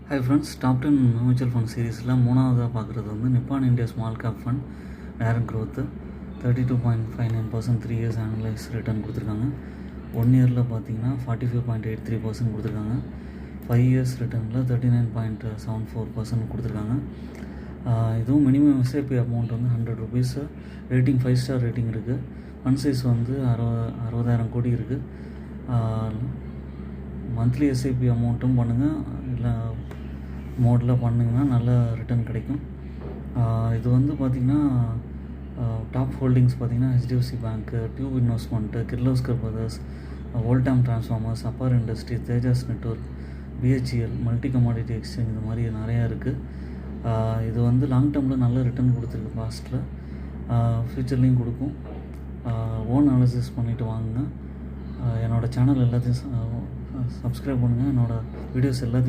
Hi friends, top 10 mutual fund சீரீஸில் மூணாவதாக பார்க்குறது வந்து நிப்பான் India small cap fund direct growth 32.59% 3 years annualised return கொடுத்துருக்காங்க. 1 இயரில் பார்த்தீங்கன்னா 45.83% கொடுத்துருக்காங்க. 5 இயர்ஸ் ரிட்டர்னில் 39.74% கொடுத்துருக்காங்க. இதுவும் மினிமம் எஸ்ஐபி அமௌண்ட் வந்து 100 rupees, ரேட்டிங் 5 ஸ்டார் ரேட்டிங் இருக்குது. ஃபண்ட் சைஸ் வந்து 60,000 கோடி இருக்குது. மந்த்லி எஸ்ஐபி அமௌண்ட்டும் பண்ணுங்கள், இல்லை மோடில் பண்ணிங்கன்னா நல்ல ரிட்டர்ன் கிடைக்கும். இது வந்து பார்த்திங்கன்னா டாப் ஹோல்டிங்ஸ் பார்த்திங்கன்னா HDFC bank, tube investment, Kirloskar brothers, Voltamp transformers, Apar industry, Tejas network, BHEL, multi commodity exchange, இந்த மாதிரி நிறையா இருக்குது. இது வந்து லாங் டேர்மில் நல்ல ரிட்டர்ன் கொடுத்துருக்கு. பாஸ்ட்டில் ஃப்யூச்சர்லேயும் கொடுக்கும். ஓன் அனாலிசிஸ் பண்ணிவிட்டு வாங்குங்க. என்னோடய சேனல் எல்லாத்தையும் சப்ஸ்கிரைப் பண்ணுங்கள். என்னோடய வீடியோஸ் எல்லாத்தையும்